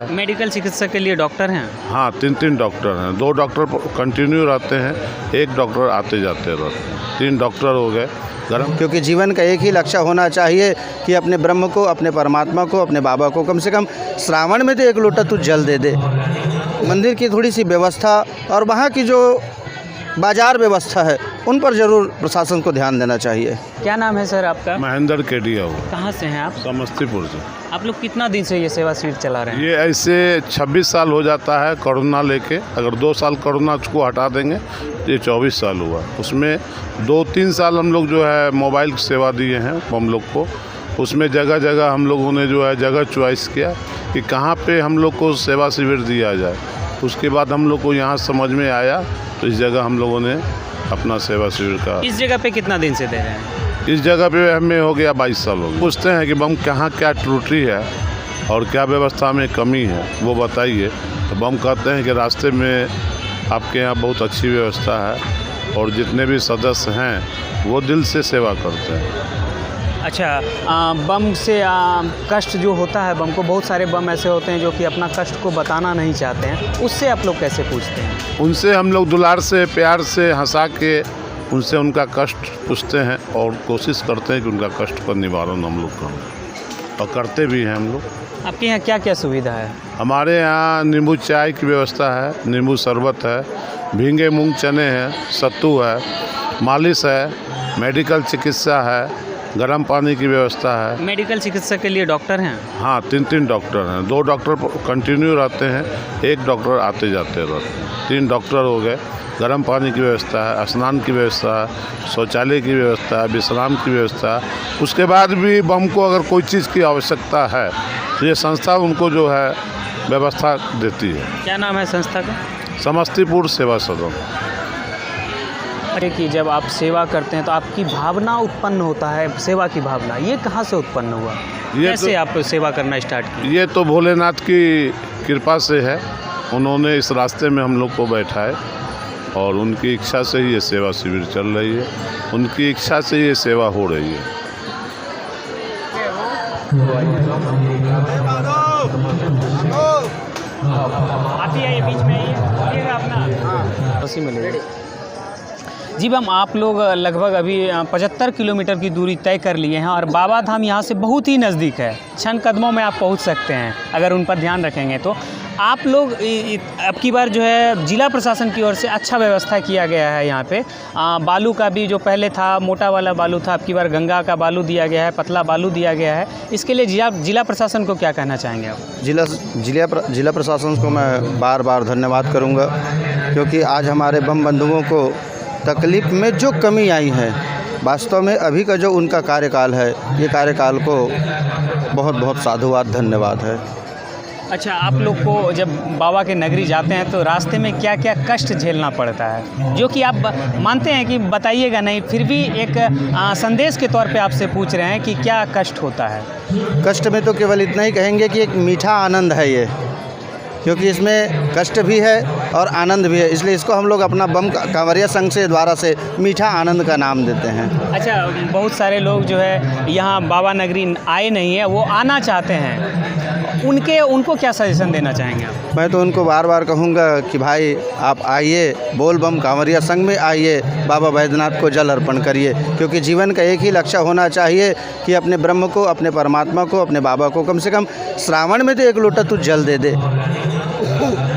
Medical चिकित्सक के लिए डॉक्टर हैं? हाँ, 3 डॉक्टर हैं। 2 डॉक्टर कंटिन्यू रहते हैं, 1 डॉक्टर आते जाते रहते हैं। 3 डॉक्टर हो गए। क्योंकि जीवन का एक ही लक्ष्य होना चाहिए कि अपने ब्रह्म को, अपने परमात्मा को, अपने बाबा को कम से कम श्रावण में तो 1 लोटा तू जल दे दे। मंदिर की थोड़ी सी व्यवस्था और वहाँ की जो बाजार व्यवस्था है उन पर ज़रूर प्रशासन को ध्यान देना चाहिए। क्या नाम है सर आपका? महेंद्र केडिया हो। कहाँ से हैं आप? समस्तीपुर से। आप लोग कितना दिन से ये सेवा शिविर चला रहे हैं? ये ऐसे 26 साल हो जाता है कोरोना लेके। अगर 2 साल कोरोना को हटा देंगे ये 24 साल हुआ। उसमें 2-3 साल हम लोग जो है मोबाइल की सेवा दिए हैं हम लोग को। उसमें जगह जगह हम लोगों ने जो है जगह चॉइस किया कि कहाँ पे हम लोग को सेवा शिविर दिया जाए। उसके बाद हम लोग को यहाँ समझ में आया तो इस जगह हम लोगों ने अपना सेवा शिविर का। इस जगह पे कितना दिन से दे रहे हैं? इस जगह पे हमें हो गया 22 साल हो गए। पूछते हैं कि बम कहाँ क्या त्रुटि है और क्या व्यवस्था में कमी है वो बताइए। तो बम कहते हैं कि रास्ते में आपके यहाँ बहुत अच्छी व्यवस्था है और जितने भी सदस्य हैं वो दिल से सेवा करते हैं। अच्छा, बम से कष्ट जो होता है, बम को बहुत सारे बम ऐसे होते हैं जो कि अपना कष्ट को बताना नहीं चाहते हैं, उससे आप लोग कैसे पूछते हैं? उनसे हम लोग दुलार से, प्यार से, हंसा के उनसे उनका कष्ट पूछते हैं और कोशिश करते हैं कि उनका कष्ट का निवारण हम लोग करें और करते भी हैं हम लोग। आपके यहाँ क्या क्या सुविधा है? हमारे यहाँ नींबू चाय की व्यवस्था है, नींबू शरबत है, भींगे मूंग चने हैं, सत्तू है, मालिश है, मेडिकल चिकित्सा है, गर्म पानी की व्यवस्था है। मेडिकल चिकित्सक के लिए डॉक्टर हैं? हाँ, 3 डॉक्टर हैं। 2 डॉक्टर कंटिन्यू रहते हैं, 1 डॉक्टर आते जाते रहते हैं। 3 डॉक्टर हो गए। गर्म पानी की व्यवस्था है, स्नान की व्यवस्था है, शौचालय की व्यवस्था है, विश्राम की व्यवस्था है। उसके बाद भी बम को अगर कोई चीज़ की आवश्यकता है तो ये संस्था उनको जो है व्यवस्था देती है। क्या नाम है संस्था का? समस्तीपुर सेवा सदन। कि जब आप सेवा करते हैं तो आपकी भावना उत्पन्न होता है, सेवा की भावना, ये कहाँ से उत्पन्न हुआ? कैसे आप सेवा करना स्टार्ट किए? ये तो भोलेनाथ की कृपा से है। उन्होंने इस रास्ते में हम लोग को बैठाए और उनकी इच्छा से ही ये सेवा शिविर चल रही है। उनकी इच्छा से ये सेवा हो रही है। आप ही आइए, बीच में आइए अपना। उसी में ले जी। हम आप लोग लगभग अभी 75 किलोमीटर की दूरी तय कर लिए हैं और बाबा धाम यहाँ से बहुत ही नज़दीक है। चंद कदमों में आप पहुँच सकते हैं अगर उन पर ध्यान रखेंगे तो। आप लोग अब की बार जो है जिला प्रशासन की ओर से अच्छा व्यवस्था किया गया है यहाँ पे। बालू का भी जो पहले था मोटा वाला बालू था, अब की बार गंगा का बालू दिया गया है, पतला बालू दिया गया है। इसके लिए जिला प्रशासन को क्या कहना चाहेंगे आप? जिला प्रशासन को मैं बार बार धन्यवाद करूँगा क्योंकि आज हमारे बम बंधुओं को तकलीफ़ में जो कमी आई है, वास्तव में अभी का जो उनका कार्यकाल है, ये कार्यकाल को बहुत बहुत साधुवाद धन्यवाद है। अच्छा, आप लोग को जब बाबा के नगरी जाते हैं तो रास्ते में क्या क्या कष्ट झेलना पड़ता है, जो कि आप मानते हैं कि बताइएगा नहीं, फिर भी एक संदेश के तौर पे आपसे पूछ रहे हैं कि क्या कष्ट होता है? कष्ट में तो केवल इतना ही कहेंगे कि एक मीठा आनंद है ये, क्योंकि इसमें कष्ट भी है और आनंद भी है, इसलिए इसको हम लोग अपना बम कांवरिया संघ से द्वारा से मीठा आनंद का नाम देते हैं। अच्छा, बहुत सारे लोग जो है यहाँ बाबा नगरी आए नहीं है, वो आना चाहते हैं, उनको क्या सजेशन देना चाहेंगे आप? मैं तो उनको बार बार कहूँगा कि भाई आप आइए, बोल बम कांवरिया संघ में आइए, बाबा बैद्यनाथ को जल अर्पण करिए, क्योंकि जीवन का एक ही लक्ष्य होना चाहिए कि अपने ब्रह्म को, अपने परमात्मा को, अपने बाबा को कम से कम श्रावण में तो 1 लोटा तू जल दे दे।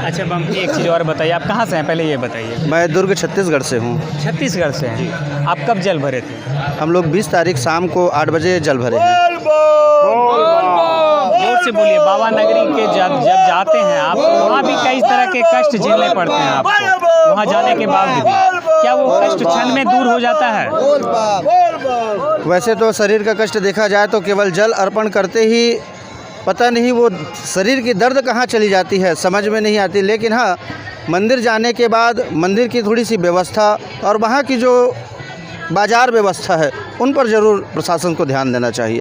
अच्छा बम, एक चीज़ और बताइए, आप कहाँ से हैं पहले ये बताइए? मैं दुर्ग छत्तीसगढ़ से हूँ। छत्तीसगढ़ से हैं? आप कब जल भरे थे? हम लोग 20 तारीख शाम को 8 बजे जल भरे हैं। जोर से बोलिए। बाबा नगरी के जब जाते हैं आप तो वहाँ भी कई तरह के कष्ट झेलने पड़ते हैं आपको। वहाँ जाने के बाद भी क्या वो कष्ट क्षण में दूर हो जाता है? वैसे तो शरीर का कष्ट देखा जाए तो केवल जल अर्पण करते ही पता नहीं वो शरीर की दर्द कहाँ चली जाती है, समझ में नहीं आती। लेकिन हाँ, मंदिर जाने के बाद मंदिर की थोड़ी सी व्यवस्था और वहाँ की जो बाजार व्यवस्था है उन पर ज़रूर प्रशासन को ध्यान देना चाहिए।